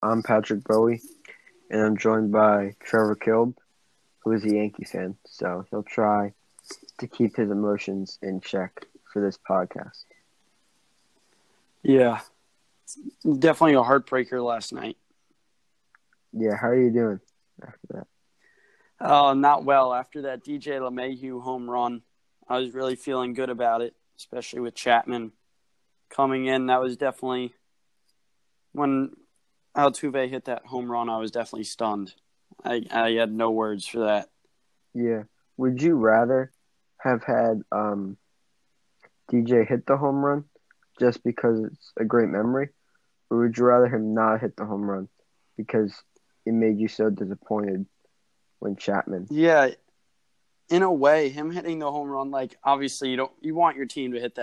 I'm Patrick Bowie, and I'm joined by Trevor Kilb, who is a Yankee fan, so he'll try to keep his emotions in check for this podcast. Yeah, definitely a heartbreaker last night. Yeah, how are you doing after that? Not well. After that DJ LeMahieu home run, I was really feeling good about it, especially with Chapman coming in. That was definitely when Altuve hit that home run. I was definitely stunned. I had no words for that. Yeah. Would you rather have had DJ hit the home run just because it's a great memory, or would you rather him not hit the home run because it made you so disappointed when Chapman? Yeah, in a way, him hitting the home run, like obviously you want your team to hit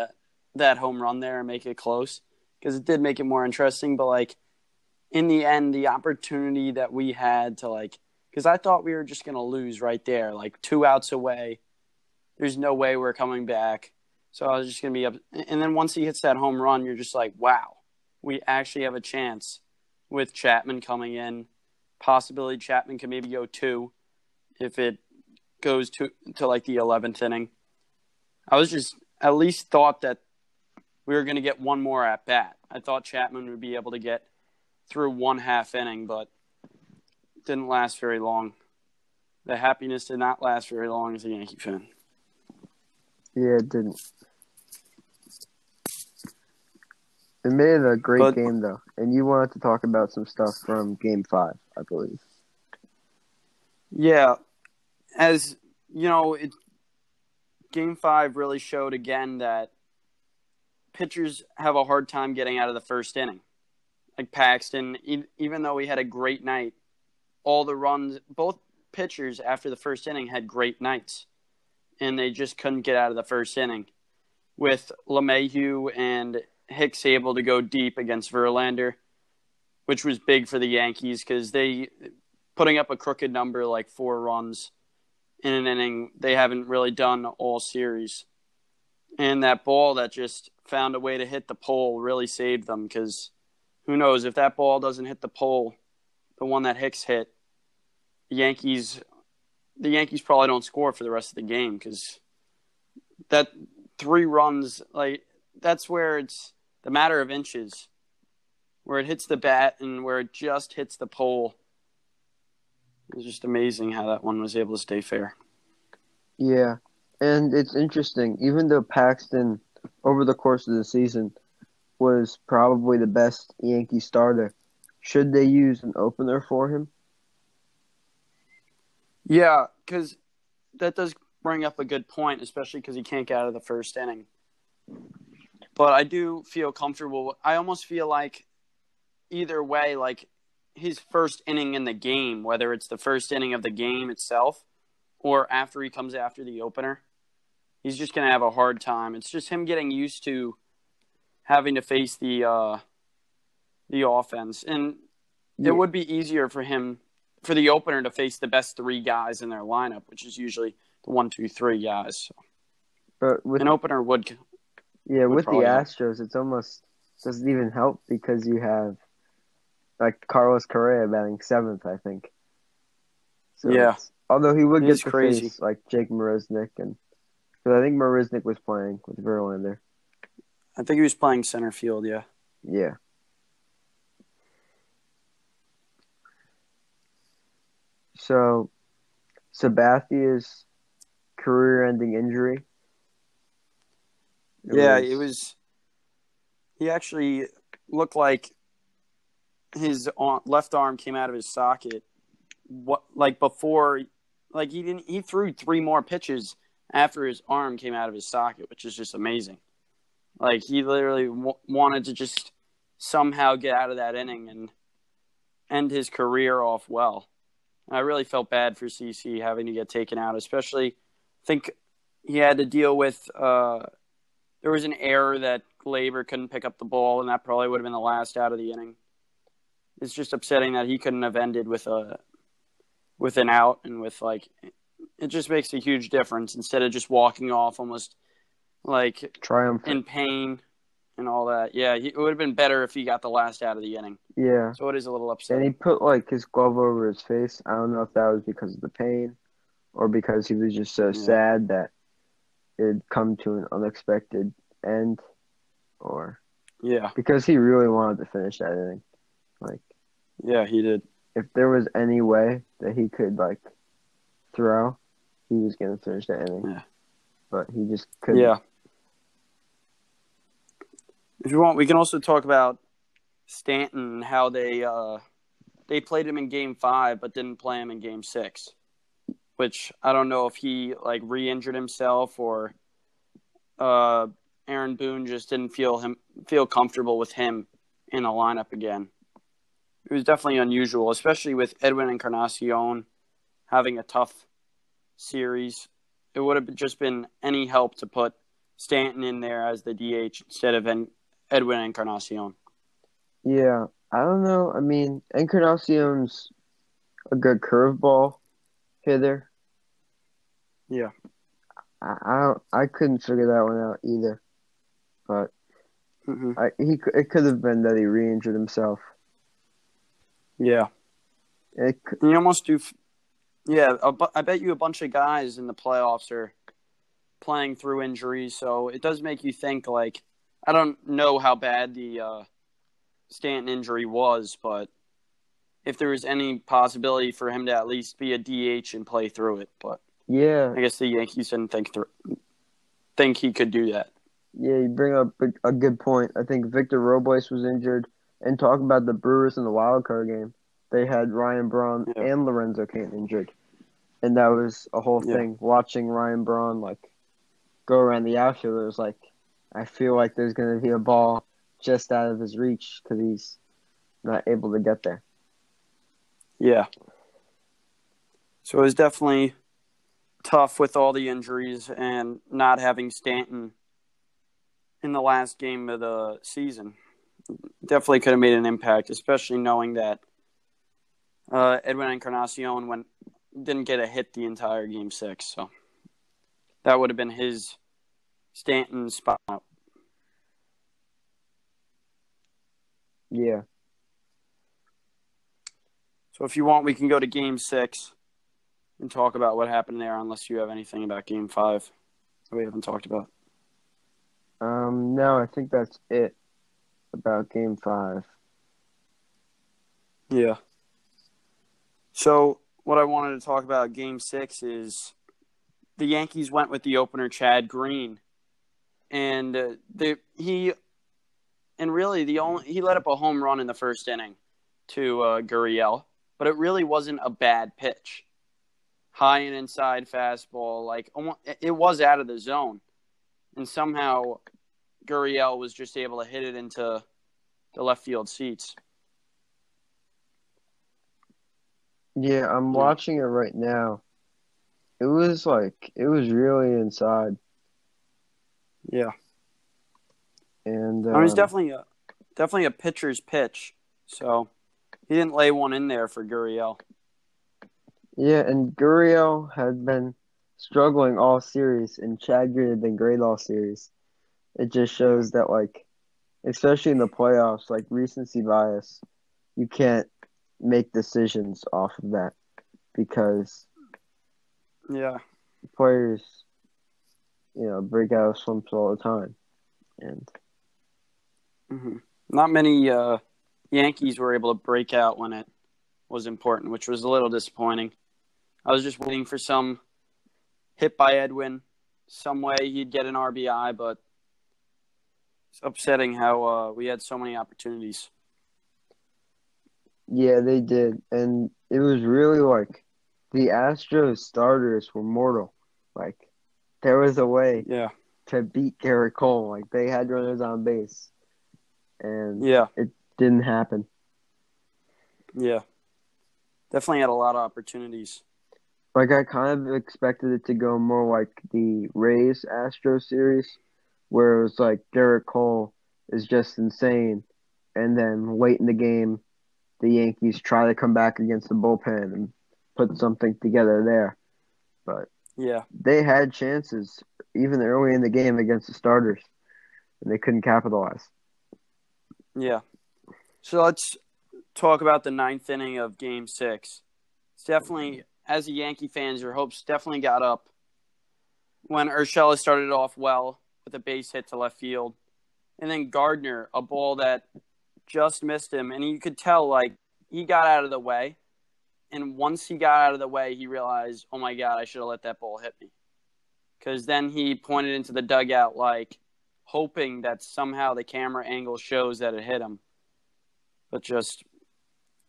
that home run there and make it close because it did make it more interesting. But like in the end, the opportunity that we had to because I thought we were just gonna lose right there, like 2 outs away. There's no way we're coming back. So I was just gonna be up. And then once he hits that home run, you're just like, wow, we actually have a chance with Chapman coming in. Possibility Chapman can maybe go 2 if it goes to like the 11th inning. I was just at least thought that we were going to get one more at bat. I thought Chapman would be able to get through 1/2 inning, but it didn't last very long. The happiness did not last very long as a Yankee fan. Yeah, it didn't. It made it a great game, though. And you wanted to talk about some stuff from Game 5, I believe. Yeah. As, you know, Game 5 really showed again that pitchers have a hard time getting out of the first inning. Like Paxton, even though he had a great night, all the runs, both pitchers after the first inning had great nights. And they just couldn't get out of the first inning. With LeMahieu and Hicks able to go deep against Verlander, which was big for the Yankees because they putting up a crooked number like 4 runs in an inning they haven't really done all series. And that ball that just found a way to hit the pole really saved them because who knows, if that ball doesn't hit the pole, the one that Hicks hit, the Yankees probably don't score for the rest of the game because that 3 runs, like that's where it's the matter of inches, where it hits the bat and where it just hits the pole. It's just amazing how that one was able to stay fair. Yeah, and it's interesting. Even though Paxton, over the course of the season, was probably the best Yankee starter, should they use an opener for him? Yeah, because that does bring up a good point, especially because he can't get out of the first inning. But I do feel comfortable. I almost feel like either way, like his first inning in the game, whether it's the first inning of the game itself or after he comes after the opener, he's just going to have a hard time. It's just him getting used to having to face the offense. And it would be easier for him, for the opener, to face the best 3 guys in their lineup, which is usually the 1, 2, 3 guys. But with an opener would. Yeah, with the Astros, it's almost doesn't even help because you have like Carlos Correa batting 7th, I think. So yeah. Although he would get to face like Jake Marisnick, and because I think Marisnick was playing with Verlander. I think he was playing center field, yeah. Yeah. So, Sabathia's career-ending injury. It was. He actually looked like his left arm came out of his socket. Before, he threw 3 more pitches after his arm came out of his socket, which is just amazing. Like he literally wanted to just somehow get out of that inning and end his career off well. I really felt bad for CC having to get taken out, especially I think he had to deal with there was an error that Glaber couldn't pick up the ball, and that probably would have been the last out of the inning. It's just upsetting that he couldn't have ended with an out and with it just makes a huge difference instead of just walking off almost like triumphant in pain. and all that. Yeah, it would have been better if he got the last out of the inning. Yeah. So it is a little And he upsetting. put like his glove over his face. I don't know if that was because of the pain or because he was just so Yeah, sad that it had come to an unexpected end, or yeah, because he really wanted to finish that inning. Like, yeah. He did. if there was any way that he could like throw, he was gonna finish that inning, Yeah, but he just couldn't. yeah. If you want, we can also talk about Stanton and how they played him in Game 5, but didn't play him in Game 6. Which I don't know if he like re-injured himself or uh, Aaron Boone just didn't feel comfortable with him in the lineup again. It was definitely unusual, especially with Edwin Encarnacion having a tough series. It would have just been any help to put Stanton in there as the DH instead of Edwin Encarnacion. Yeah, I don't know. I mean, Encarnacion's a good curveball hitter. Yeah. I couldn't figure that one out either. But Mm-hmm. it could have been that he re-injured himself. Yeah. It And you almost do. Yeah, I bet you a bunch of guys in the playoffs are playing through injuries, so it does make you think. Like, I don't know how bad the Stanton injury was, but if there was any possibility for him to at least be a DH and play through it, but yeah, I guess the Yankees didn't think he could do that. yeah, you bring up a good point. I think Victor Robles was injured, and talk about the Brewers in the wild card game. They had Ryan Braun Yeah, and Lorenzo Cain injured, and that was a whole yeah, thing. Watching Ryan Braun like go around the outfield, it was like I feel like there's gonna be a ball just out of his reach because he's not able to get there. yeah. So it was definitely tough with all the injuries and not having Stanton in the last game of the season. Definitely could have made an impact, especially knowing that Edwin Encarnacion didn't get a hit the entire Game 6. So that would have been his Stanton spot. Yeah. So if you want, we can go to Game 6 and talk about what happened there, unless you have anything about Game 5 that we haven't talked about. No, I think that's it about Game 5. Yeah. So what I wanted to talk about Game 6 is the Yankees went with the opener Chad Green, and he let up a home run in the first inning to Gurriel, but it really wasn't a bad pitch. High and inside fastball, like it was out of the zone, and somehow Gurriel was just able to hit it into the left field seats. Yeah, I'm Yeah, watching it right now. It was really inside, yeah. and I mean, it's definitely a pitcher's pitch. So he didn't lay one in there for Gurriel. yeah, and Gurriel had been struggling all series, and Chad Green had been great all series. It just Yeah, shows that, like, especially in the playoffs, like recency bias, you can't make decisions off of that because yeah. players, break out of slumps all the time, and Mm-hmm. Not many Yankees were able to break out when it was important, which was a little disappointing. I was just waiting for some hit by Edwin, some way he'd get an RBI, but it's upsetting how we had so many opportunities. yeah, they did, and it was really like the Astros starters were mortal. Like there was a way Yeah, to beat Garrett Cole. Like they had runners on base, and yeah, it didn't happen. yeah. Definitely had a lot of opportunities. Like I kind of expected it to go more like the Rays Astros series, where it was like Garrett Cole is just insane, and then late in the game, the Yankees try to come back against the bullpen and put something together there. But Yeah, they had chances even early in the game against the starters, and they couldn't capitalize. Yeah. So let's talk about the ninth inning of Game 6. It's definitely, as a Yankee fans, your hopes definitely got up when Urshela started off well with a base hit to left field. And then Gardner, a ball that just missed him. And you could tell, like, he got out of the way. And once he got out of the way, he realized, oh, my God, I should have let that ball hit me. Because then he pointed into the dugout, like, hoping that somehow the camera angle shows that it hit him. But just,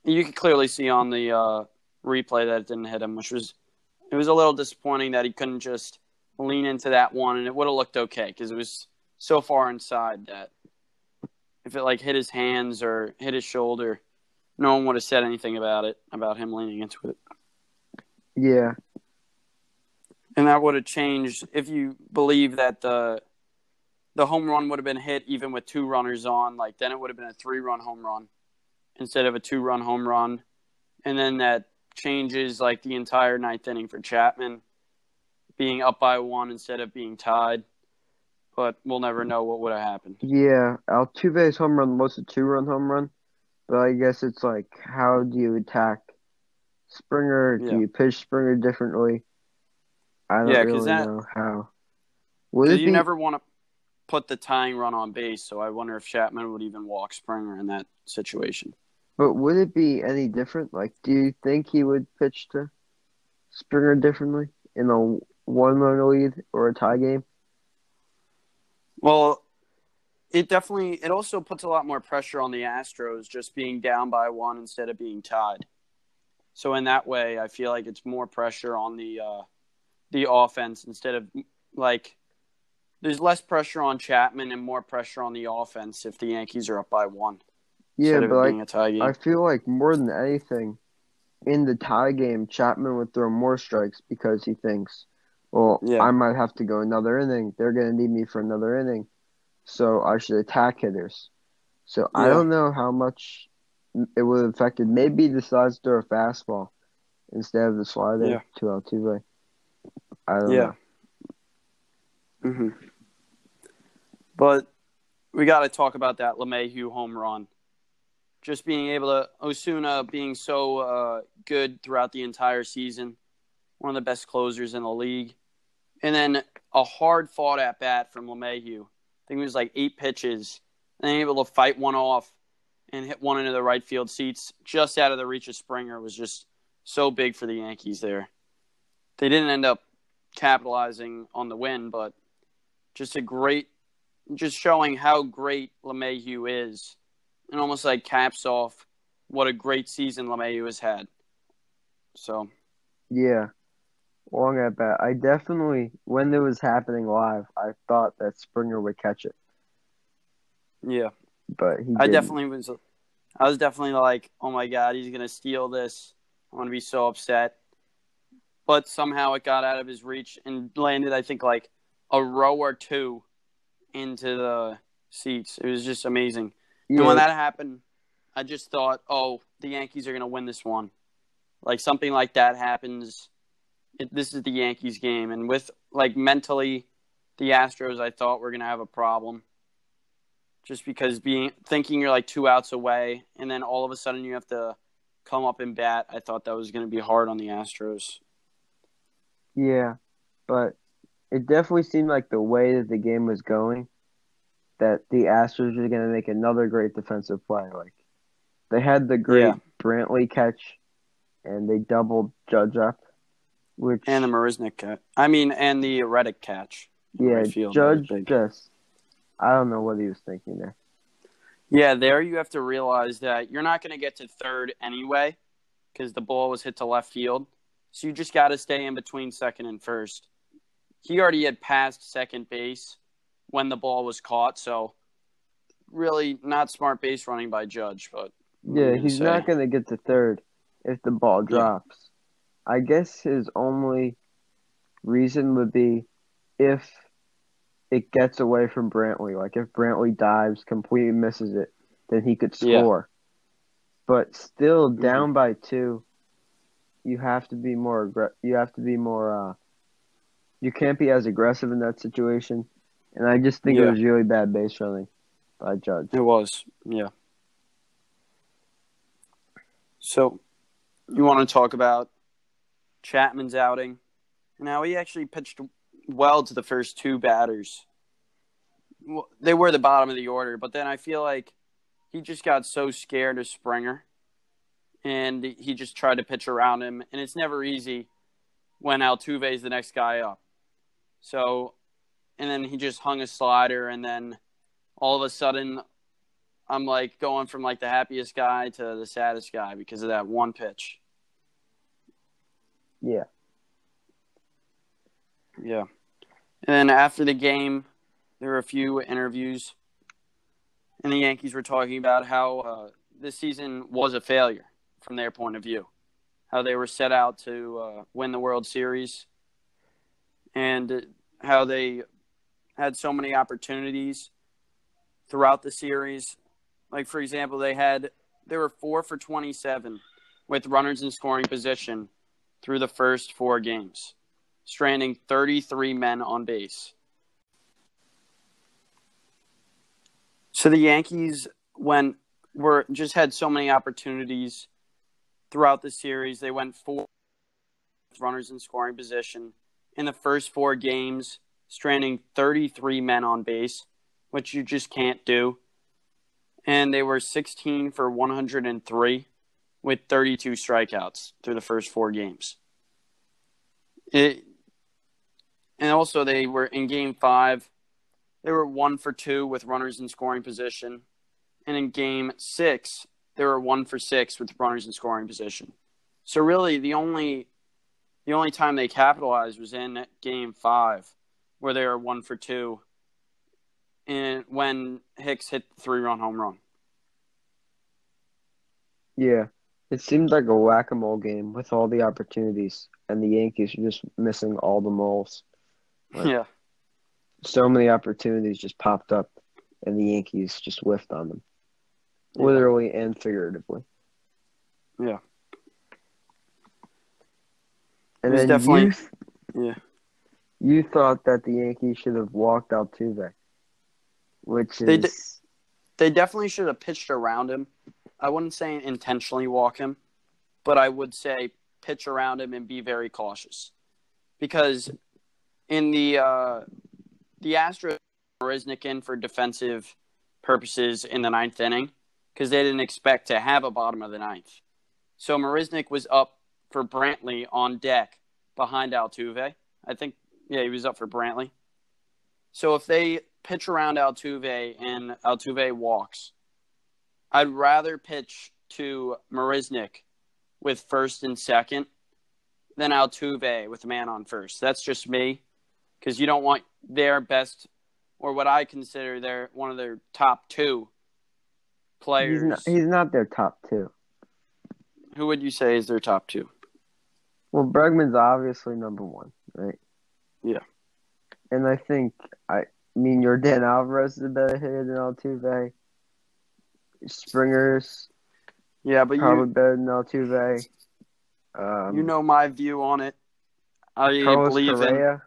you could clearly see on the replay that it didn't hit him, it was a little disappointing that he couldn't just lean into that one, and it would have looked okay because it was so far inside that if it like hit his hands or hit his shoulder, no one would have said anything about it, about him leaning into it. Yeah. And that would have changed if you believe that the home run would have been hit even with 2 runners on. Like, then it would have been a 3-run home run instead of a 2-run home run. And then that changes, like, the entire ninth inning for Chapman being up by 1 instead of being tied. But we'll never know what would have happened. Yeah. Altuve's home run was a 2-run home run, but I guess it's like, how do you attack Springer? Yeah. Do you pitch Springer differently? I don't really know how. Would Because it you be never want to put the tying run on base, so I wonder if Chapman would even walk Springer in that situation. But would it be any different? Like, do you think he would pitch to Springer differently in a 1-run lead or a tie game? Well, it also puts a lot more pressure on the Astros just being down by 1 instead of being tied. So in that way, I feel like it's more pressure on the offense instead of, like, there's less pressure on Chapman and more pressure on the offense if the Yankees are up by 1 Yeah, instead of but it being a tie game. I feel like more than anything, in the tie game, Chapman would throw more strikes because he thinks, well, Yeah. I might have to go another inning. They're going to need me for another inning, so I should attack hitters. So I Yeah. don't know how much it would have affected. Maybe he decides to throw a fastball instead of the slider Yeah. to Altuve. I don't Yeah. know. Mm-hmm. But we got to talk about that LeMahieu home run. Just being able to, Osuna being so good throughout the entire season, one of the best closers in the league. And then a hard-fought at-bat from LeMahieu. I think it was like 8 pitches. And then able to fight one off and hit one into the right field seats just out of the reach of Springer was just so big for the Yankees there. They didn't end up capitalizing on the win, but just showing how great LeMahieu is, and almost like caps off what a great season LeMahieu has had. So, Yeah, long at bat. I definitely, when it was happening live, I thought that Springer would catch it, yeah, but he I didn't. was definitely like, oh my God, he's gonna steal this. I'm gonna be so upset. But somehow it got out of his reach and landed, I think, like a row or 2 into the seats. It was just amazing. And when Yeah, that happened, I just thought, oh, the Yankees are going to win this one. Like, something like that happens. This is the Yankees game. And with, like, mentally, the Astros, I thought were going to have a problem. Just because thinking you're, like, 2 outs away, and then all of a sudden you have to come up and bat, I thought that was going to be hard on the Astros. yeah, but it definitely seemed like the way that the game was going, that the Astros were going to make another great defensive play. Like, they had the great Brantley catch, and they doubled Judge up, and the Marisnik catch. And the Reddick catch. Yeah, Right field, Judge just, I don't know what he was thinking there. Yeah, there you have to realize that you're not going to get to third anyway because the ball was hit to left field. So you just got to stay in between second and first. He already had passed second base when the ball was caught, so really not smart base running by Judge. But yeah, he's not going to get to third if the ball drops. I guess his only reason would be if it gets away from Brantley. Like if Brantley dives, completely misses it, then he could score. But still, down by 2, you have to be more. You can't be as aggressive in that situation. And I just think it Yeah, was really bad base running by Judge. it was. Yeah. So you want to talk about Chapman's outing and how he actually pitched well to the first two batters. Well, they were the bottom of the order, but then I feel like he just got so scared of Springer and he just tried to pitch around him. And it's never easy when Altuve is the next guy up. So, and then he just hung a slider, and then all of a sudden, I'm like going from like the happiest guy to the saddest guy because of that one pitch. Yeah. Yeah. And then after the game, there were a few interviews, and the Yankees were talking about how this season was a failure from their point of view, how they were set out to win the World Series, and how they had so many opportunities throughout the series. Like, for example, they were 4 for 27 with runners in scoring position through the first 4 games, stranding 33 men on base. So the Yankees just had so many opportunities throughout the series. They went 4 with runners in scoring position in the first 4 games, stranding 33 men on base, which you just can't do. And they were 16 for 103 with 32 strikeouts through the first 4 games. And also they were in Game 5, they were 1 for 2 with runners in scoring position. And in Game 6, they were 1 for 6 with runners in scoring position. So really, the only time they capitalized was in Game 5, where they were 1 for 2, and when Hicks hit the 3-run home run. Yeah. It seemed like a whack-a-mole game with all the opportunities, and the Yankees were just missing all the moles. Like, Yeah. so many opportunities just popped up, and the Yankees just whiffed on them, Yeah. literally and figuratively. Yeah. And It was then definitely yeah. you thought that the Yankees should have walked Altuve, which They is they definitely should have pitched around him. I wouldn't say intentionally walk him, but I would say pitch around him and be very cautious. Because in the Astros Marisnick in for defensive purposes in the 9th inning because they didn't expect to have a bottom of the 9th. So Marisnick was up for Brantley on deck behind Altuve. I think, he was up for Brantley. So if they pitch around Altuve and Altuve walks, I'd rather pitch to Marisnick with first and second than Altuve with a man on first. That's just me because you don't want their best or what I consider one of their top 2 players. he's not their top 2. Who would you say is their top 2? Well, Bregman's obviously number 1, right? Yeah. And I think, Yordan Alvarez is a better hitter than Altuve. Springer's but probably better than Altuve. you know my view on it. Carlos Correa.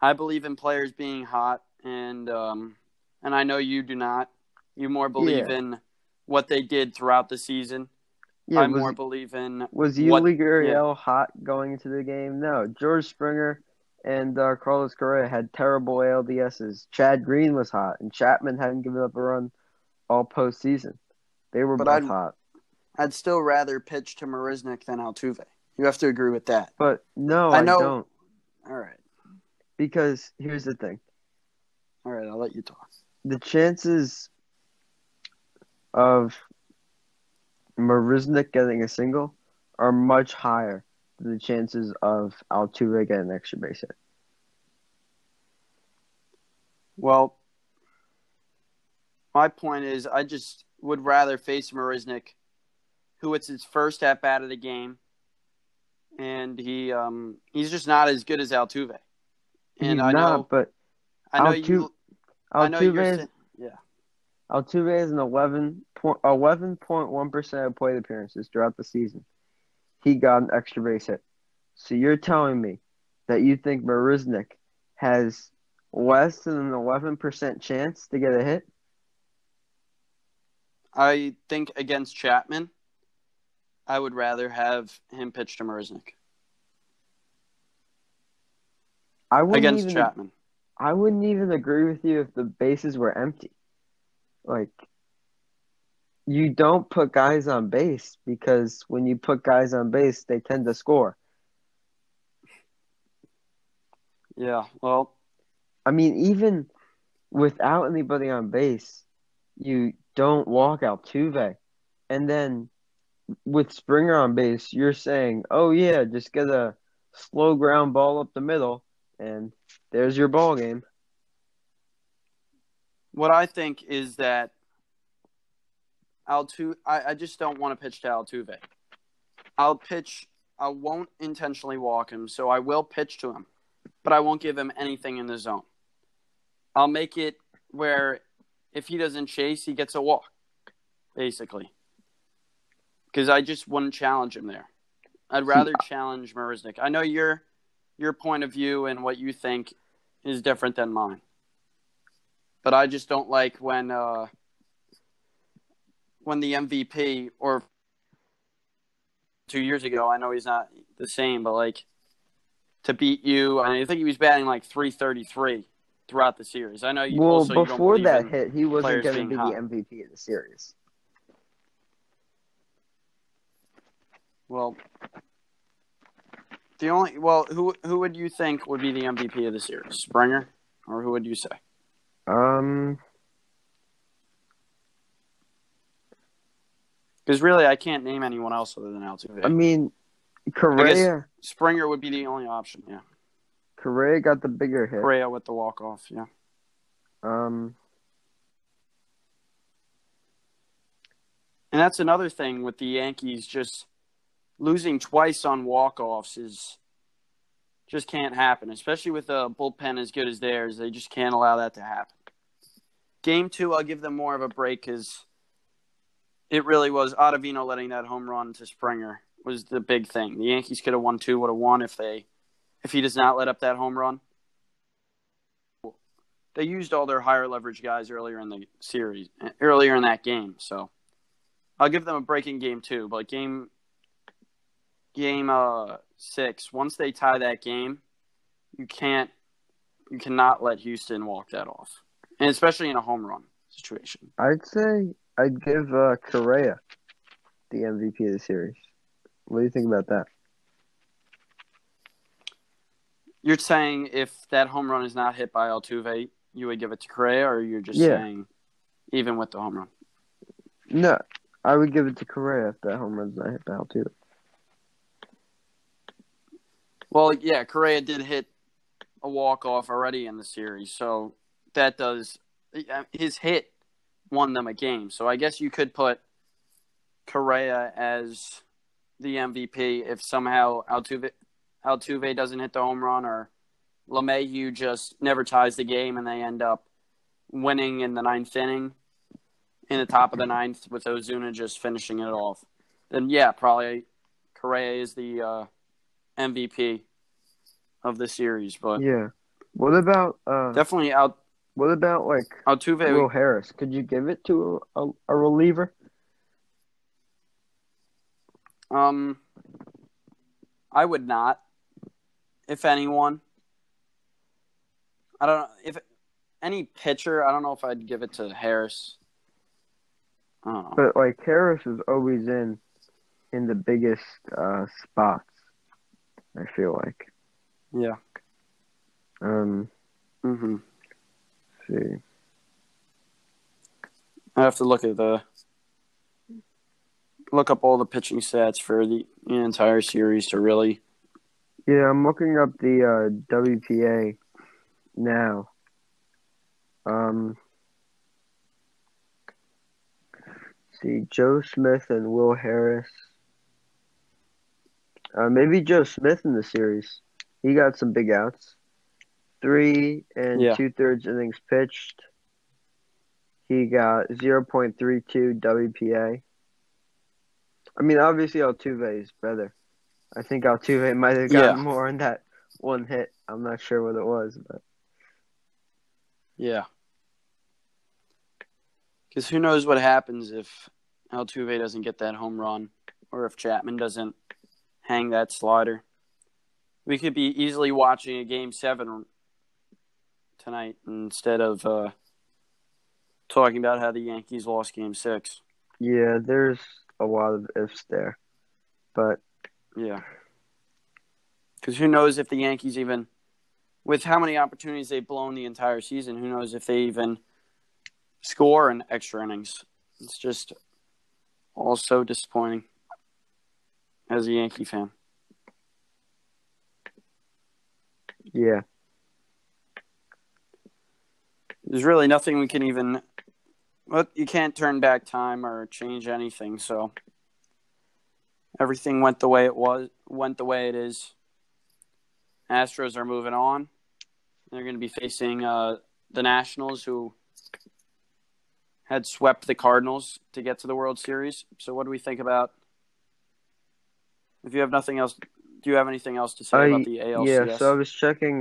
I believe in players being hot, and I know you do not. You more believe in what they did throughout the season. Yeah, I more believe in was Yuli Gurriel hot going into the game? No, George Springer and Carlos Correa had terrible ALDSs. Chad Green was hot, and Chapman hadn't given up a run all postseason. They were both hot. I'd still rather pitch to Marisnick than Altuve. You have to agree with that. But no, I don't. All right. Because here's the thing. All right, I'll let you talk. The chances of Marisnick getting a single are much higher than the chances of Altuve getting an extra base hit. Well, my point is I just would rather face Marisnick, who it's his first at-bat of the game, and he's just not as good as Altuve. And Altuve has an 11.1% of plate appearances throughout the season. He got an extra base hit. So you're telling me that you think Marisnick has less than an 11% chance to get a hit? I think against Chapman, I would rather have him pitch to Merzik. I wouldn't Against even Chapman. I wouldn't even agree with you if the bases were empty. Like, you don't put guys on base because when you put guys on base, they tend to score. Yeah, well, I mean, even without anybody on base, you don't walk Altuve. And then with Springer on base, you're saying, oh, yeah, just get a slow ground ball up the middle, and there's your ball game. what I think is that I just don't want to pitch to Altuve. I won't intentionally walk him, so I will pitch to him, but I won't give him anything in the zone. I'll make it where if he doesn't chase, he gets a walk, basically. Because I just wouldn't challenge him there. I'd rather challenge Merzik. I know your point of view and what you think is different than mine. But I just don't like when the MVP, or 2 years ago, I know he's not the same, but like to beat you, I think he was batting like 333 throughout the series. I know you Well, also you don't before believe that in hit, he wasn't players going to being be the hot. MVP of the series. Well, who would you think would be the MVP of the series? Springer, or who would you say? Um, Because really, I can't name anyone else other than Altuve. I mean, I guess Correa Springer would be the only option. Yeah, got the bigger hit. Correa with the walk off. Yeah. Um, And that's another thing with the Yankees, just losing twice on walk-offs just can't happen, especially with a bullpen as good as theirs. They just can't allow that to happen. Game 2, I'll give them more of a break because it really was Ottavino letting that home run to Springer was the big thing. The Yankees could have won 2, would have won if he does not let up that home run. They used all their higher leverage guys earlier in the series, earlier in that game, so I'll give them a break in Game 2, but Game 6, once they tie that game, you cannot let Houston walk that off, and especially in a home run situation. I'd say I'd give Correa the MVP of the series. What do you think about that? You're saying if that home run is not hit by Altuve, you would give it to Correa, or you're just saying even with the home run? No, I would give it to Correa if that home run's not hit by Altuve. Well, yeah, Correa did hit a walk-off already in the series, so that does – his hit won them a game. So I guess you could put Correa as the MVP if somehow Altuve doesn't hit the home run, or LeMahieu just never ties the game and they end up winning in the 9th inning, in the top of the 9th, with Ozuna just finishing it off. Then, yeah, probably Correa is the MVP of the series. But yeah, what about definitely what about like Altuve? Will Harris? Could you give it to a reliever? I would not. If anyone, I don't know if any pitcher. I don't know if I'd give it to Harris. I don't know. But like Harris is always in the biggest spots. I feel like. Yeah. Let's see. I have to look up all the pitching stats for the entire series to really. Yeah, I'm looking up the WPA now. See, Joe Smith and Will Harris. Maybe Joe Smith in the series. He got some big outs. 3 2/3 innings pitched. He got 0.32 WPA. I mean, obviously Altuve is better. I think Altuve might have gotten more in that one hit. I'm not sure what it was, but Yeah. Because who knows what happens if Altuve doesn't get that home run or if Chapman doesn't hang that slider. We could be easily watching a Game 7 tonight instead of talking about how the Yankees lost Game 6. Yeah, there's a lot of ifs there. But Yeah. Because who knows if the Yankees even, with how many opportunities they've blown the entire season, who knows if they even score in extra innings. It's just all so disappointing as a Yankee fan. yeah. There's really nothing we can even. Well, you can't turn back time or change anything. So everything went the way it is. Astros are moving on. They're going to be facing the Nationals, who had swept the Cardinals to get to the World Series. So what do we think about? If you have nothing else, do you have anything else to say about the Yeah, so I ALCS? was checking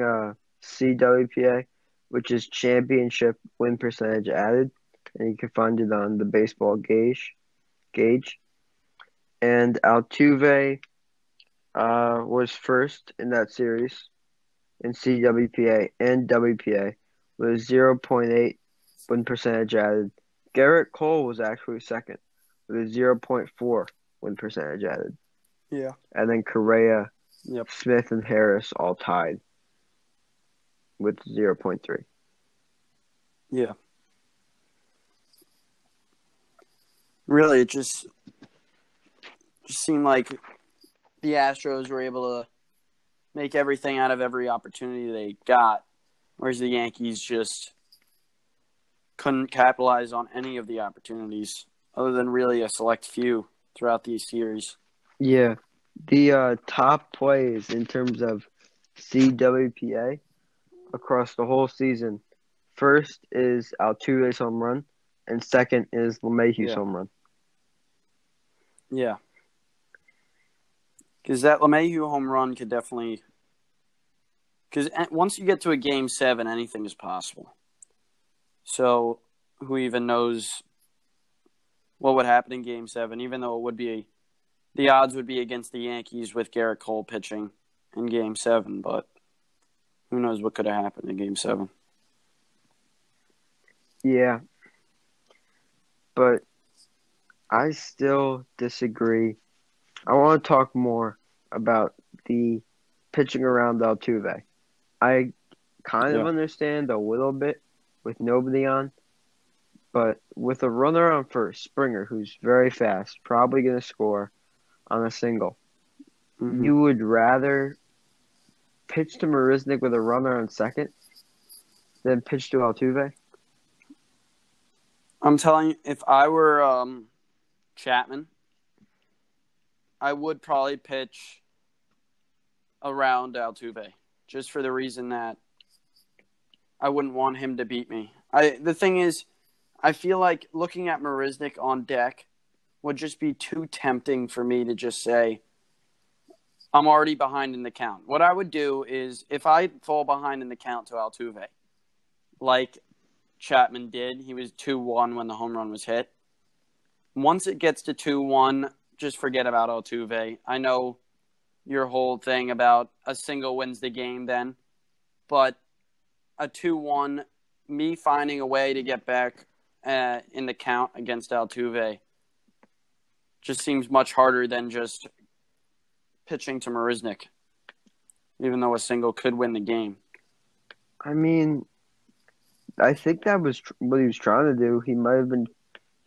CWPA, which is championship win percentage added, and you can find it on the baseball gauge. And Altuve was first in that series in CWPA and WPA with 0.8 win percentage added. Garrett Cole was actually second with a 0.4 win percentage added. Yeah. And then Correa, Yep. Smith, and Harris all tied with 0.3. Yeah. Really, it just seemed like the Astros were able to make everything out of every opportunity they got, whereas the Yankees just couldn't capitalize on any of the opportunities other than really a select few throughout these series. Yeah. The top plays in terms of CWPA across the whole season. First is Altuve's home run, and second is LeMahieu's Yeah. home run. Yeah. Because that LeMahieu home run could definitely – because once you get to a Game 7, anything is possible. So who even knows what would happen in Game 7, even though it would be – the odds would be against the Yankees with Garrett Cole pitching in Game 7, but who knows what could have happened in Game 7. Yeah. But I still disagree. I want to talk more about the pitching around Altuve. I kind of Yeah. understand a little bit with nobody on, but with a runner on first, Springer, who's very fast, probably going to score on a single, Mm-hmm. you would rather pitch to Marisnik with a runner on second than pitch to Altuve? I'm telling you, if I were Chapman, I would probably pitch around Altuve, just for the reason that I wouldn't want him to beat me. The thing is, I feel like looking at Marisnik on deck would just be too tempting for me to just say, I'm already behind in the count. What I would do is, if I fall behind in the count to Altuve, like Chapman did, he was 2-1 when the home run was hit. Once it gets to 2-1, just forget about Altuve. I know your whole thing about a single wins the game then, but a 2-1, me finding a way to get back in the count against Altuve just seems much harder than just pitching to Marisnik, even though a single could win the game. I mean, I think that was what he was trying to do. He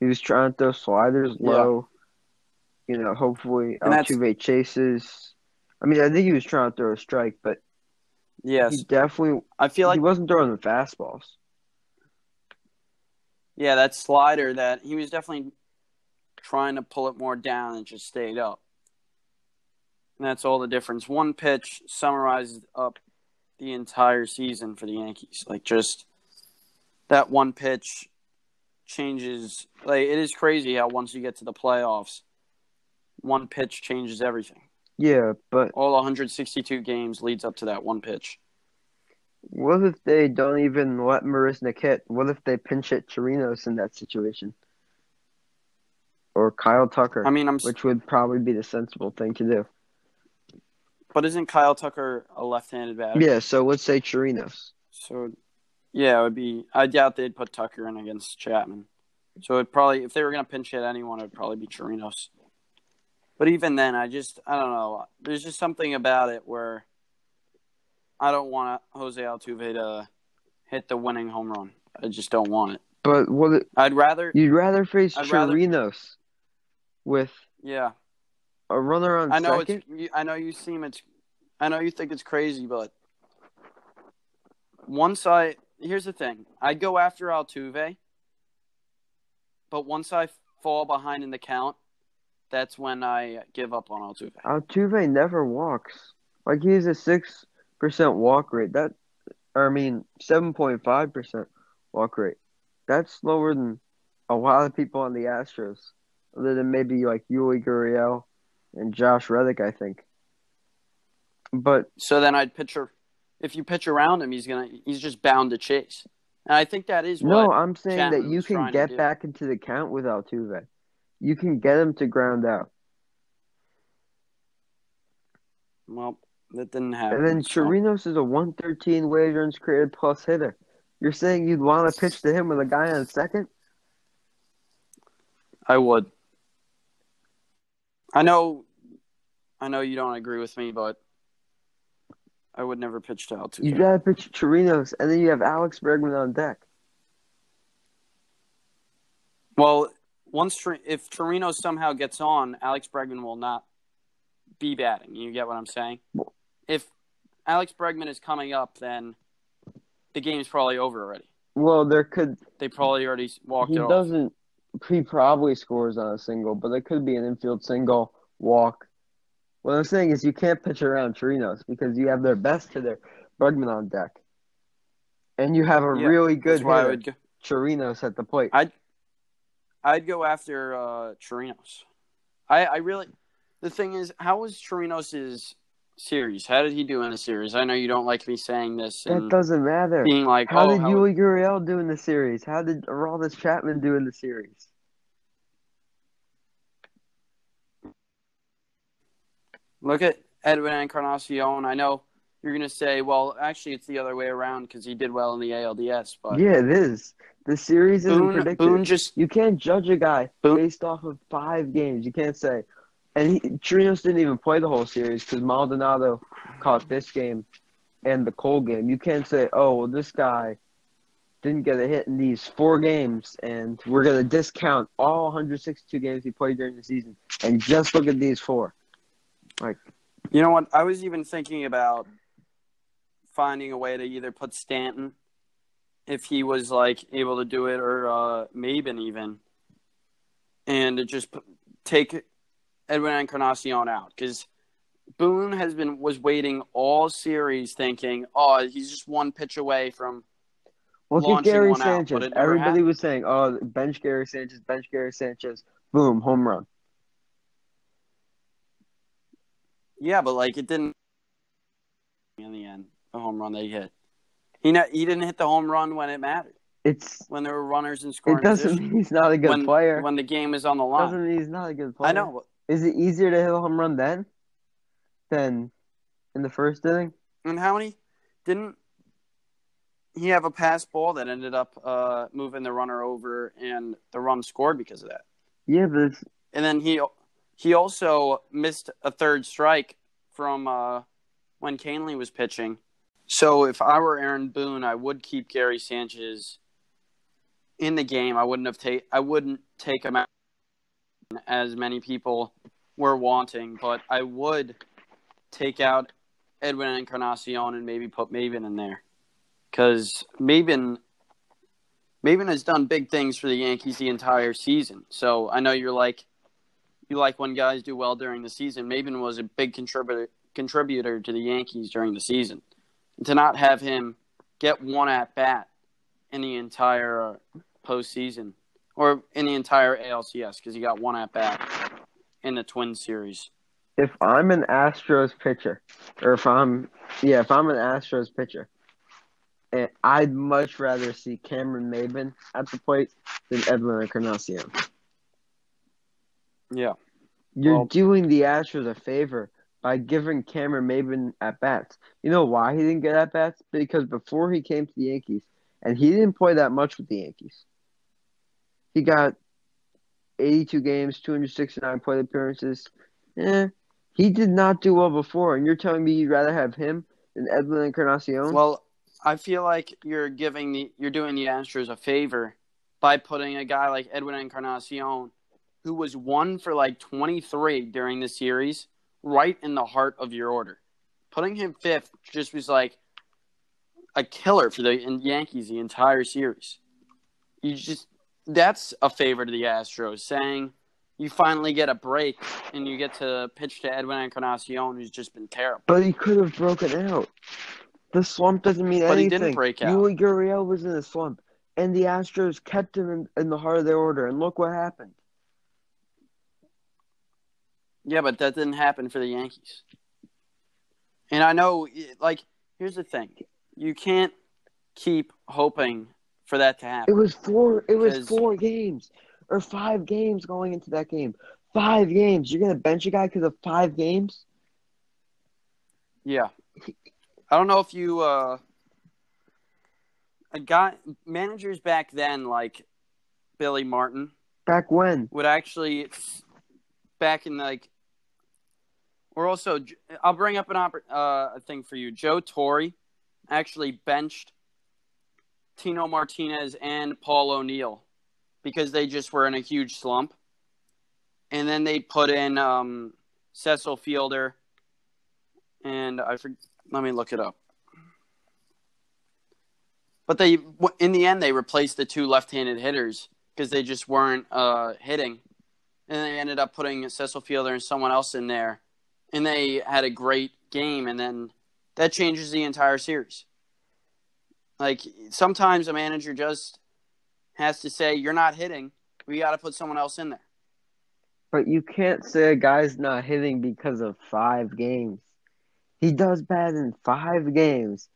was trying to throw sliders Yeah. low. Hopefully And that's, Altuve chases. I mean, I think he was trying to throw a strike, but yes. I feel he like, wasn't throwing the fastballs. yeah, that slider that he was definitely trying to pull it more down and just stayed up. And that's all the difference. One pitch summarizes up the entire season for the Yankees. Like, just that one pitch changes. Like, it is crazy how once you get to the playoffs, one pitch changes everything. Yeah, but All 162 games leads up to that one pitch. What if they don't even let Marisnik hit? What if they pinch hit Chirinos in that situation? Or Kyle I Tucker, mean, which would probably be the sensible thing to do. but isn't Kyle Tucker a left-handed batter? Yeah, so let's say Chirinos. So yeah, it would be. I doubt they'd put Tucker in against Chapman. So it'd probably, if they were gonna pinch hit anyone, it'd probably be Chirinos. But even then, I don't know. There's just something about it where I don't want Jose Altuve to hit the winning home run. I just don't want it. But I'd rather, you'd rather face I'd rather, Chirinos with yeah. a runner on I know second? I know you think it's crazy, but here's the thing. I'd go after Altuve, but once I fall behind in the count, that's when I give up on Altuve. Altuve never walks. Like he has a 6% walk rate. 7.5% walk rate. That's lower than a lot of people on the Astros, other than maybe like Yuli Gurriel and Josh Reddick, I think. But So then if you pitch around him, he's just bound to chase. And I think that is no, what I'm saying that Chapman you was can trying to get do. back into the count with Altuve. You can get him to ground out. Well, that didn't And happen. then So Chirinos is a 113 weighted runs created plus hitter. You're saying you'd want to pitch to him with a guy on second? I would. I know you don't agree with me, but I would never pitch to You Altuve. gotta pitch Chirinos, and then you have Alex Bregman on deck. Well, if Torino somehow gets on, Alex Bregman will not be batting. You get what I'm saying? If Alex Bregman is coming up, then the game's probably over already. Well, They probably already walked he it off. doesn't, he probably scores on a single, but it could be an infield single, walk. What I'm saying is you can't pitch around Chirinos because you have their best hitter, Bregman, on deck. And you have a Yeah, really good that's why I hitter, would go. Chirinos, at the plate. I'd go after Chirinos. I really. The thing is, how was Chirinos' series? How did he do in the series? I know you don't like me saying this That and doesn't matter. being like, How oh, did how Yuli Gurriel do in the series? How did Aroldis Chapman do in the series? look at Edwin Encarnacion. I know you're going to say, well, actually, it's the other way around because he did well in the ALDS. But Yeah, it is. The series isn't predicted. Boone just You can't judge a guy Boone. based off of 5 games. You can't say. And Trinos didn't even play the whole series because Maldonado caught this game and the Cole game. You can't say, oh, well, this guy didn't get a hit in these 4 games, and we're going to discount all 162 games he played during the season and just look at these 4. Like, You know what? I was even thinking about finding a way to either put Stanton, if he was like able to do it, or Maben even, and to just take Edwin Encarnacion out because Boone was waiting all series thinking, oh, he's just one pitch away from look at launching Gary one out, but Sanchez. it never Everybody happened. was saying, oh, bench Gary Sanchez, bench Gary Sanchez. Boom, home run. Yeah, but like it didn't in the end. The home run they hit. He didn't hit the home run when it mattered. When there were runners in It scoring doesn't position. mean he's not a good player. When the game is on the line. Doesn't mean he's not a good player. I know. Is it easier to hit a home run then than in the first inning? And how many didn't he have a pass ball that ended up moving the runner over and the run scored because of that? Yeah, but and then he also missed a third strike from when Canley was pitching. So if I were Aaron Boone, I would keep Gary Sanchez in the game. I wouldn't take him out as many people were wanting, but I would take out Edwin Encarnacion and maybe put Maben in there because Maben has done big things for the Yankees the entire season. So I know you like when guys do well during the season. Maben was a big contributor to the Yankees during the season. And to not have him get one at bat in the entire postseason or in the entire ALCS because he got one at bat in the Twins series. If I'm an Astros pitcher, or if I'm an Astros pitcher, And I'd much rather see Cameron Maybin at the plate than Edwin Encarnacion. Yeah. You're Well, doing the Astros a favor by giving Cameron Maybin at bats. You know why he didn't get at bats? Because before he came to the Yankees, and he didn't play that much with the Yankees. He got 82 games, 269 plate appearances. He did not do well before, and you're telling me you'd rather have him than Edwin Encarnacion? well, I feel like you're doing the Astros a favor by putting a guy like Edwin Encarnacion, who was 1 for like 23 during the series, right in the heart of your order. Putting him fifth just was like a killer for the Yankees the entire series. That's a favor to the Astros, saying you finally get a break and you get to pitch to Edwin Encarnacion, who's just been terrible. But he could have broken out. The slump doesn't mean But he anything. didn't break out. Yuli Gurriel was in a slump, and the Astros kept him in the heart of their order, and look what happened. Yeah, but that didn't happen for the Yankees. And I know, like, here's the thing. You can't keep hoping for that to happen. It was 4 games or 5 games going into that game. 5 games. You're gonna bench a guy because of 5 games? Yeah. I don't know if you managers back then, like Billy Martin, Back when? would actually back in like. Or also, I'll bring up a thing for you. Joe Torre actually benched Tino Martinez and Paul O'Neill because they just were in a huge slump. And then they put in Cecil Fielder, and let me look it up. But in the end, they replaced the 2 left-handed hitters because they just weren't hitting. And they ended up putting Cecil Fielder and someone else in there. And they had a great game, and then that changes the entire series. Like, sometimes a manager just has to say, you're not hitting. We got to put someone else in there. But you can't say a guy's not hitting because of 5 games. He does bad in 5 games.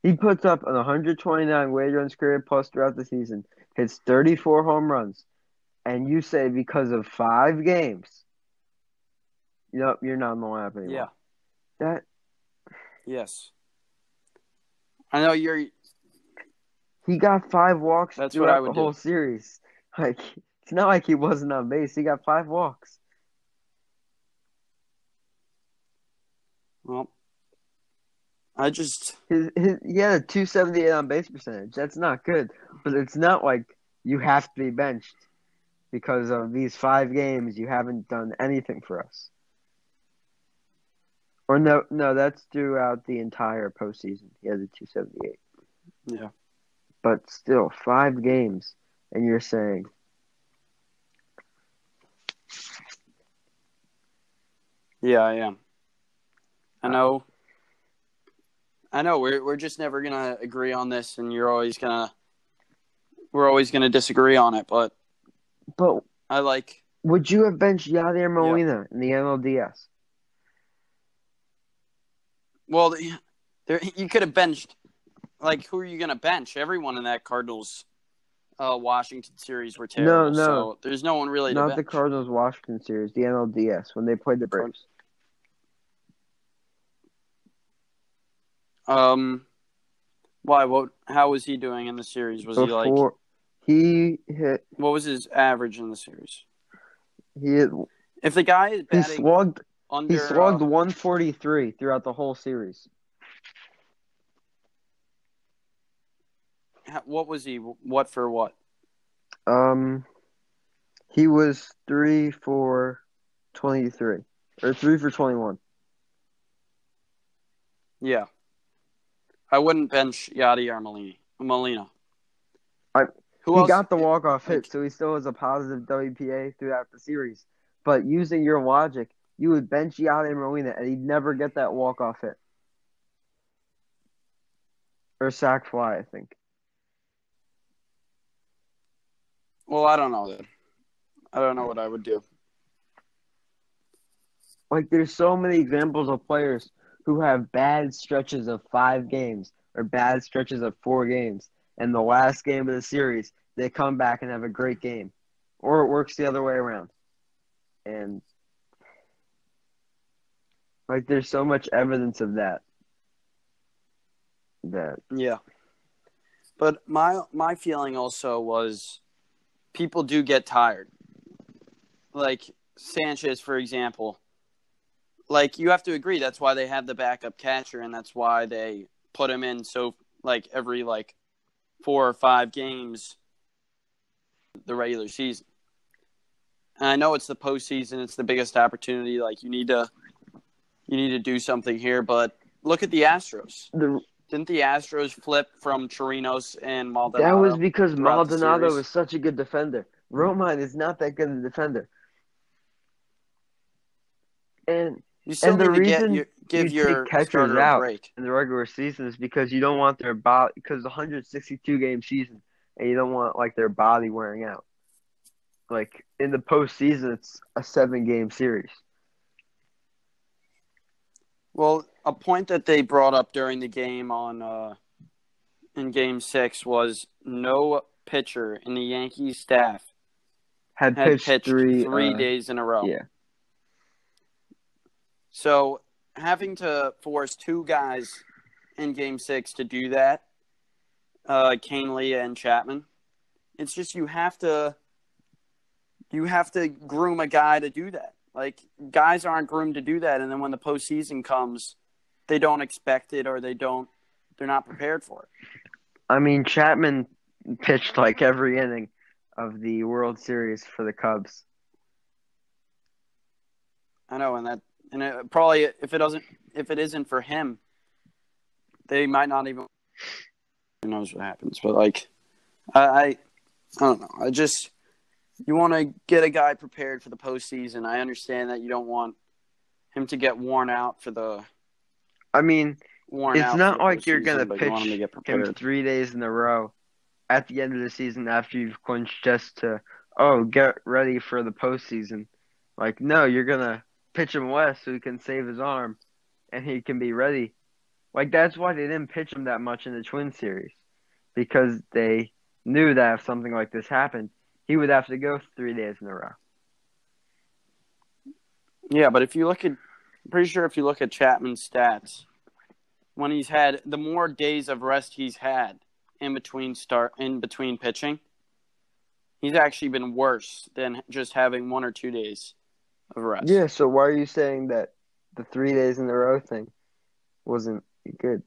He puts up an 129 weighted runs created plus throughout the season, hits 34 home runs, and you say because of 5 games, nope, you're not in the lineup anymore. Yeah. Yes. I know you're. He got 5 walks throughout the whole do. series. Like, it's not like he wasn't on base. He got 5 walks. Well, I just. He had a 278 on base percentage. That's not good, but it's not like you have to be benched because of these 5 games. You haven't done anything for us. Or no, that's throughout the entire postseason. He has a 278. Yeah. But still, 5 games, and you're saying. Yeah, I am. I know. We're just never gonna agree on this, and we're always gonna disagree on it. But I like. Would you have benched Yadier Molina in the NLDS? Well, you could have benched. Like, who are you gonna bench? Everyone in that Cardinals, Washington series were terrible. No. So there's no one really to bench. Not the Cardinals Washington series, the NLDS when they played the Braves. Why? How was he doing in the series? Was he hit? What was his average in the series? If the guy is batting, he slugged 143 throughout the whole series. What was he? What for what? He was 3 for 23 or 3 for 21. Yeah. I wouldn't bench Yadier Molina. He got the walk-off hit, so he still has a positive WPA throughout the series. But using your logic, you would bench Yadier Molina, and he'd never get that walk-off hit. Or sac fly, I think. Well, I don't know, then. I don't know what I would do. Like, there's so many examples of players who have bad stretches of 5 games or bad stretches of 4 games, and the last game of the series they come back and have a great game, or it works the other way around. And like, there's so much evidence of that. Yeah. But my feeling also was people do get tired. Like Sanchez, for example. Like, you have to agree that's why they have the backup catcher, and that's why they put him in every 4 or 5 games the regular season. And I know it's the postseason, it's the biggest opportunity. Like, you need to do something here, but look at the Astros. Didn't the Astros flip from Chirinos and Maldonado? That was because throughout the Maldonado series? is such a good defender. Romine is not that good a defender. And You still the need to reason give you your take catchers starter a out break. in the regular season is because you don't want their body, because 162 game season, and you don't want their body wearing out. Like, in the postseason, it's a 7-game series. Well, a point that they brought up during the game in Game 6 was no pitcher in the Yankees staff Had had pitched pitched 3 days in a row. Yeah. So having to force 2 guys in Game 6 to do that, Canely and Chapman, it's just you have to groom a guy to do that. Like, guys aren't groomed to do that, and then when the postseason comes, they don't expect it, or they're not prepared for it. I mean, Chapman pitched every inning of the World Series for the Cubs. I know, and it probably if it isn't for him, they might not even. Who knows what happens? But I don't know. You want to get a guy prepared for the postseason. I understand that you don't want him to get worn out for the. I mean, it's not like you're gonna pitch him 3 days in a row at the end of the season after you've clinched, just to get ready for the postseason. Like, no, you're gonna pitch him less so he can save his arm and he can be ready. Like, that's why they didn't pitch him that much in the Twin Series, because they knew that if something like this happened, he would have to go 3 days in a row. Yeah, but if you look at Chapman's stats, when he's had the more days of rest he's had in between pitching, he's actually been worse than just having 1 or 2 days of rest. Yeah, so why are you saying that the 3 days in a row thing wasn't good?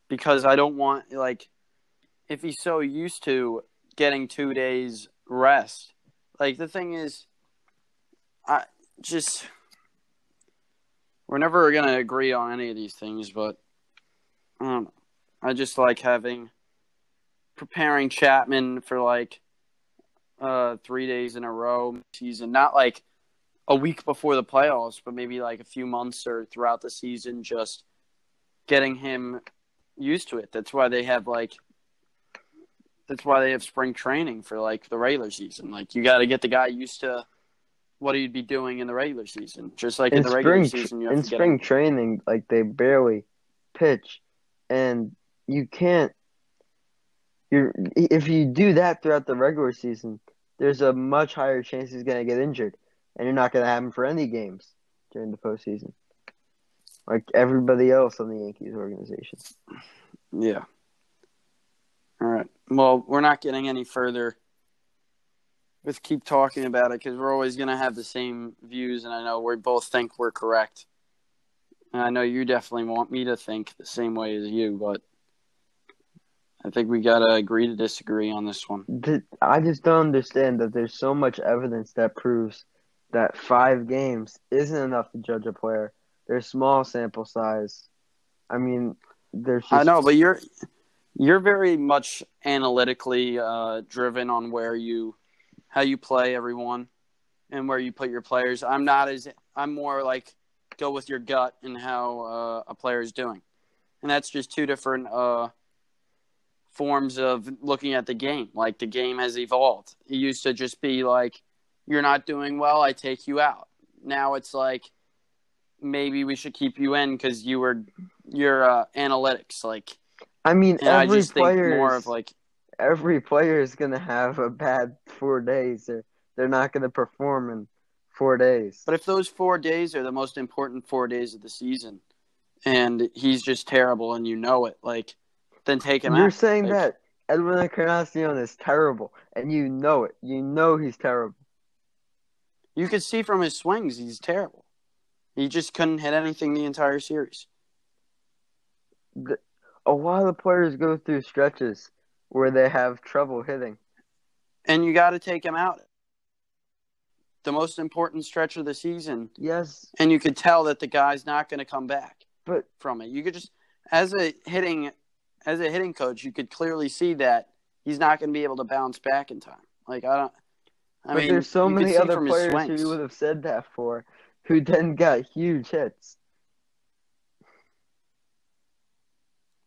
Because I don't want, if he's so used to getting 2 days rest, the thing is, we're never going to agree on any of these things, but I don't know. I just like preparing Chapman for 3 days in a row season, not a week before the playoffs, but maybe a few months or throughout the season, just getting him used to it. That's why they have spring training for the regular season. You got to get the guy used to what he'd be doing in the regular season. Just in the regular season, you have to get spring training, they barely pitch, and you can't. If you do that throughout the regular season, there's a much higher chance he's going to get injured, and you're not going to have him for any games during the postseason, like everybody else on the Yankees organization. Yeah. All right. Well, we're not getting any further with keep talking about it, because we're always going to have the same views, and I know we both think we're correct. And I know you definitely want me to think the same way as you, but I think we got to agree to disagree on this one. I just don't understand that there's so much evidence that proves that 5 games isn't enough to judge a player. There's small sample size. I mean, there's just... I know, but you're very much analytically driven on how you play everyone and where you put your players. I'm more go with your gut and how a player is doing. And that's just 2 different forms of looking at the game. The game has evolved. It used to just be you're not doing well, I take you out. Now it's maybe we should keep you in because your analytics. Like, I mean, and I just think more of like, every player is gonna have a bad 4 days. They're not gonna perform in 4 days. but if those 4 days are the most important 4 days of the season, and he's just terrible, and you know it, like, then take him You're out. saying Like, that Edwin Encarnacion is terrible, and you know it. You know he's terrible. you could see from his swings, he's terrible. He just couldn't hit anything the entire series. A lot of players go through stretches where they have trouble hitting. And you got to take him out. The most important stretch of the season. Yes. And you could tell that the guy's not going to come back from it. You could just, as a hitting coach, you could clearly see that he's not going to be able to bounce back in time. Like, I mean, there's so many other players who you would have said that for who then got huge hits.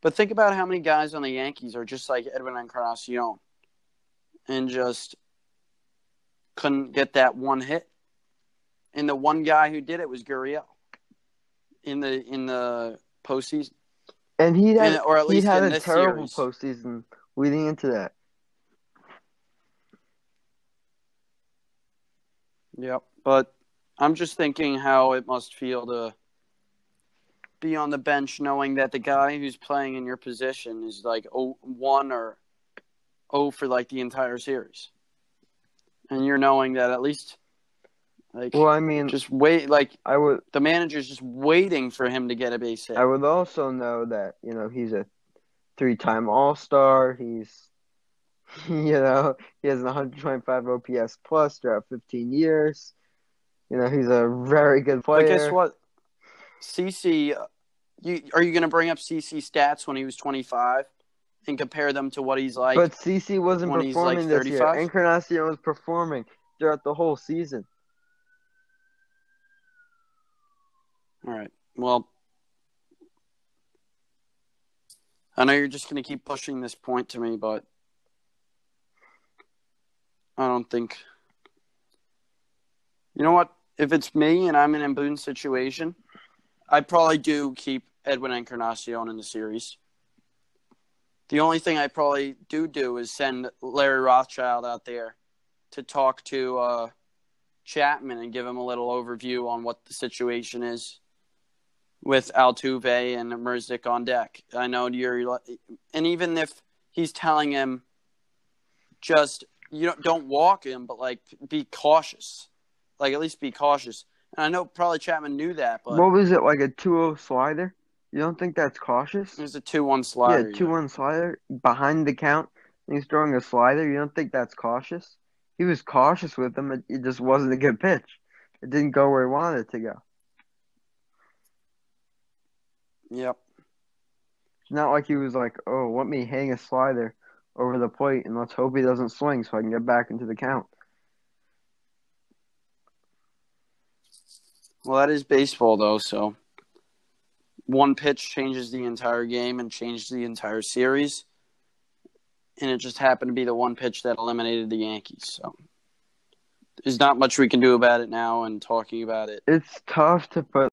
But think about how many guys on the Yankees are just like Edwin Encarnacion and just couldn't get that one hit. And the one guy who did it was Gurriel in the postseason. And he'd had a terrible postseason leading into that. Yep. But I'm just thinking how it must feel to be on the bench knowing that the guy who's playing in your position is like 1 or 0 for like the entire series. And you're knowing that at least like just wait the manager's just waiting for him to get a base hit. I would also know that, he's a 3-time All-Star. He's he has an 125 OPS plus throughout 15 years. He's a very good player. But guess what? CC, are you going to bring up CC stats when he was 25 and compare them to what he's like? But CC wasn't performing this year. Encarnacion was performing throughout the whole season. All right. Well, I know you're just going to keep pushing this point to me, but I don't think. You know what? If it's me and I'm in a Boone situation, I probably do keep Edwin Encarnacion in the series. The only thing I probably do is send Larry Rothschild out there to talk to Chapman and give him a little overview on what the situation is with Altuve and Merzick on deck. I know and even if he's telling him just don't walk him, but like be cautious, like at least be cautious. And I know probably Chapman knew that, but what was it, like a 2-0 slider? You don't think that's cautious? It was a 2-1 slider. Yeah, 2-1 slider behind the count. And he's throwing a slider. You don't think that's cautious? He was cautious with him. It just wasn't a good pitch. It didn't go where he wanted it to go. Yep. It's not like he was like, oh, let me hang a slider over the plate and let's hope he doesn't swing so I can get back into the count. Well, that is baseball, though, so one pitch changes the entire game and changes the entire series, and it just happened to be the one pitch that eliminated the Yankees. So there's not much we can do about it now, and talking about it. It's tough to put